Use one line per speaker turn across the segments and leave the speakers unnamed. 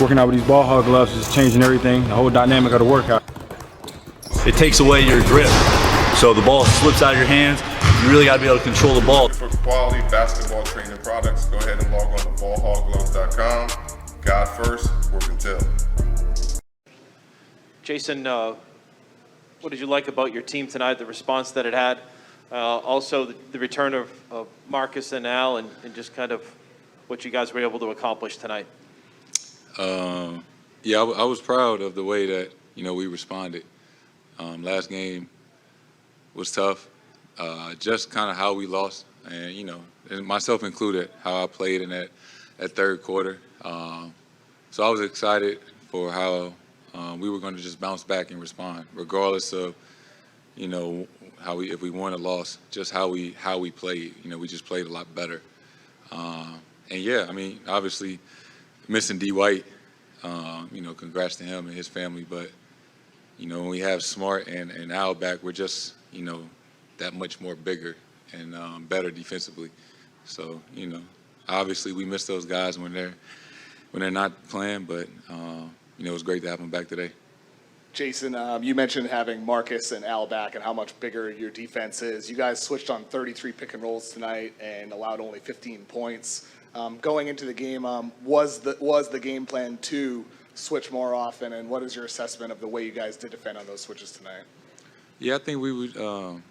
working out with these ball hog gloves is changing everything, the whole dynamic of the workout.
It takes away your grip, so the ball slips out of your hands. You really got to be able to control the ball.
For quality basketball training products, go ahead and log on to ballhoggloves.com. God first, work until.
Jayson, what did you like about your team tonight, the response that it had? Also, the return of Marcus and Al, and just kind of what you guys were able to accomplish tonight.
Yeah, I was proud of the way that, we responded. Last game was tough. Just kind of how we lost, and and myself included, how I played in that third quarter. So I was excited for how we were going to just bounce back and respond, regardless of how if we won or lost, just how we played. We just played a lot better. And yeah, I mean, obviously missing D White, congrats to him and his family. But when we have Smart and Al back, we're just that much more bigger and better defensively. So obviously we miss those guys when they're not playing, but it was great to have them back today.
Jayson, you mentioned having Marcus and Al back and how much bigger your defense is. You guys switched on 33 pick and rolls tonight and allowed only 15 points. Going into the game, was the game plan to switch more often, and what is your assessment of the way you guys did defend on those switches tonight?
Yeah, I think we would,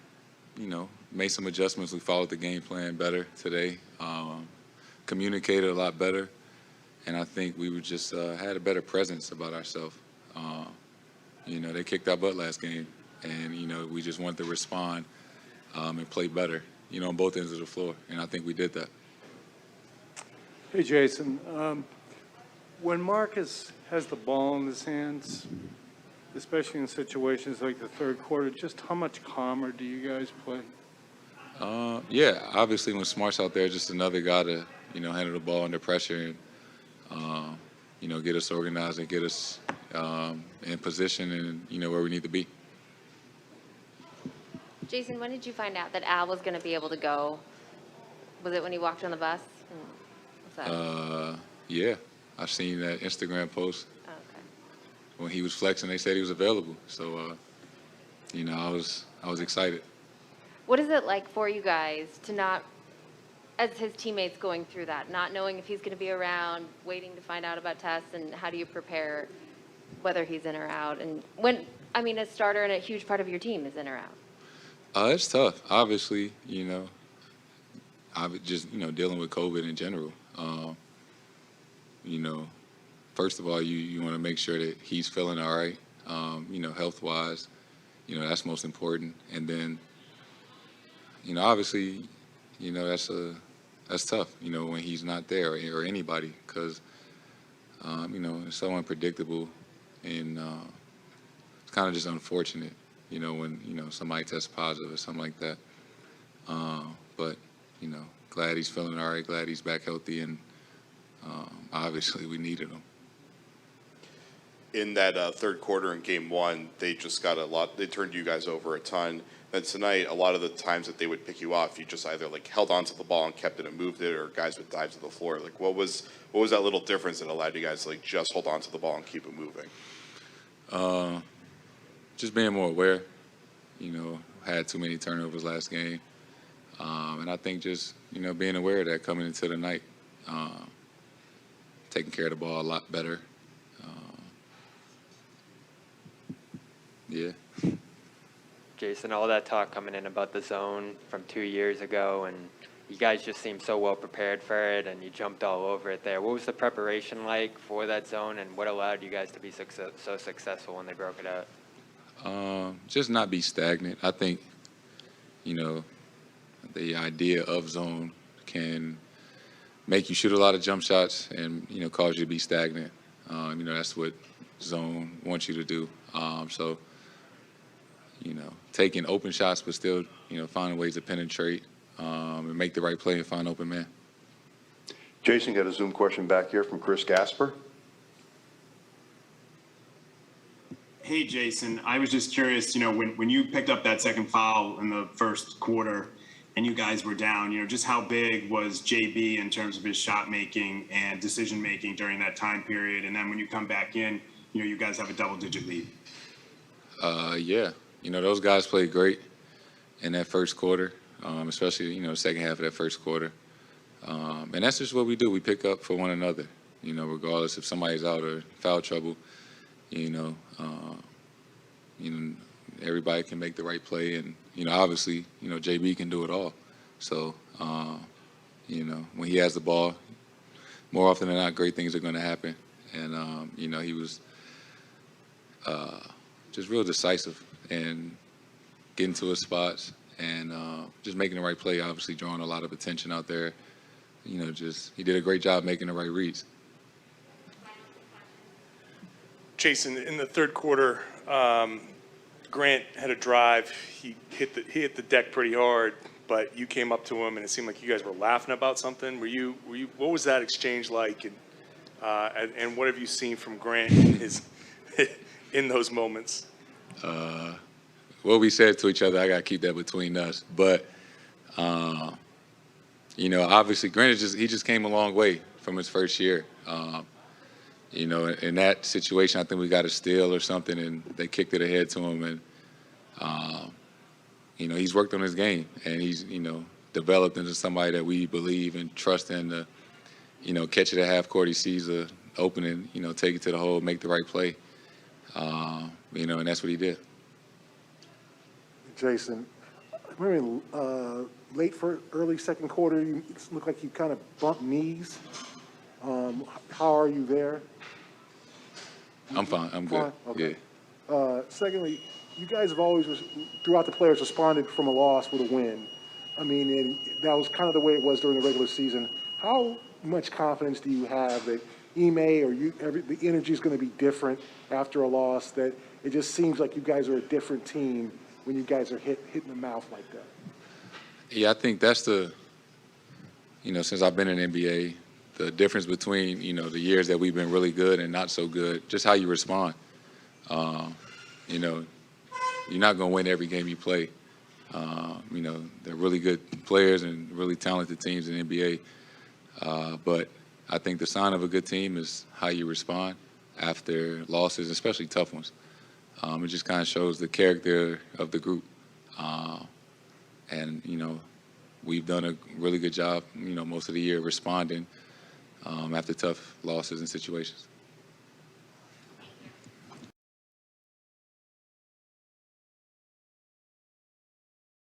made some adjustments. We followed the game plan better today, communicated a lot better, and I think we were just had a better presence about ourselves. They kicked our butt last game, and, we just wanted to respond and play better, on both ends of the floor, and I think we did that.
Hey, Jayson, when Marcus has the ball in his hands, especially in situations like the third quarter, just how much calmer do you guys play?
Yeah, obviously when Smart's out there, just another guy to, handle the ball under pressure and, get us organized and get us in position and, where we need to be.
Jayson, when did you find out that Al was going to be able to go? Was it when he walked on the bus? What's that?
Yeah, I've seen that Instagram post.
Oh, okay.
When he was flexing, they said he was available. So, I was excited.
What is it like for you guys to not, as his teammates going through that, not knowing if he's going to be around, waiting to find out about tests, and how do you prepare whether he's in or out? And a starter and a huge part of your team is in or out.
It's tough. Obviously, just, dealing with COVID in general. First of all, you want to make sure that he's feeling all right, health-wise. That's most important. And then, obviously, that's tough, when he's not there or anybody, because, it's so unpredictable, and it's kind of just unfortunate, when, somebody tests positive or something like that. But, glad he's feeling all right, glad he's back healthy, and obviously we needed him.
In that third quarter in game one, they just got a lot. They turned you guys over a ton. And tonight, a lot of the times that they would pick you off, you just either held onto the ball and kept it and moved it, or guys would dive to the floor. What was that little difference that allowed you guys to just hold onto the ball and keep it moving?
Just being more aware. Had too many turnovers last game, and I think just being aware of that coming into the night, taking care of the ball a lot better. Yeah.
Jayson, all that talk coming in about the zone from 2 years ago, and you guys just seemed so well prepared for it, and you jumped all over it there. What was the preparation like for that zone, and what allowed you guys to be so successful when they broke it out?
Just not be stagnant. I think, the idea of zone can make you shoot a lot of jump shots and, cause you to be stagnant. That's what zone wants you to do. So, taking open shots, but still, finding ways to penetrate and make the right play and find open man.
Jayson, got a Zoom question back here from Chris Gasper.
Hey, Jayson, I was just curious, when you picked up that second foul in the first quarter, and you guys were down. Just how big was JB in terms of his shot making and decision making during that time period? And then when you come back in, you guys have a double-digit lead.
Yeah, those guys played great in that first quarter, especially the second half of that first quarter. And that's just what we do. We pick up for one another, regardless if somebody's out or foul trouble. Everybody can make the right play, and obviously, JB can do it all. So, when he has the ball, more often than not, great things are going to happen. And he was just real decisive and getting to his spots and just making the right play. Obviously, drawing a lot of attention out there. He did a great job making the right reads.
Jayson, in the third quarter, Grant had a drive. He hit the deck pretty hard, but you came up to him, and it seemed like you guys were laughing about something. Were you? What was that exchange like? And what have you seen from Grant in those moments?
What we said to each other, I got to keep that between us. But obviously, Grant he just came a long way from his first year. In that situation, I think we got a steal or something, and they kicked it ahead to him. And, he's worked on his game, and he's, developed into somebody that we believe and trust in to, catch it at half court. He sees the opening, take it to the hole, make the right play. And that's what he did.
Jayson, remember early second quarter, you looked like you kind of bumped knees. How are you there?
I'm fine. I'm good.
Okay.
Yeah.
Secondly, you guys have always, throughout the playoffs, responded from a loss with a win. And that was kind of the way it was during the regular season. How much confidence do you have that Ime or the energy is going to be different after a loss, that it just seems like you guys are a different team when you guys are hitting the mouth like that?
Yeah, I think that's since I've been in the NBA, the difference between, the years that we've been really good and not so good, just how you respond. You're not going to win every game you play. They're really good players and really talented teams in the NBA. But I think the sign of a good team is how you respond after losses, especially tough ones. It just kind of shows the character of the group. And we've done a really good job, most of the year responding after tough losses and situations.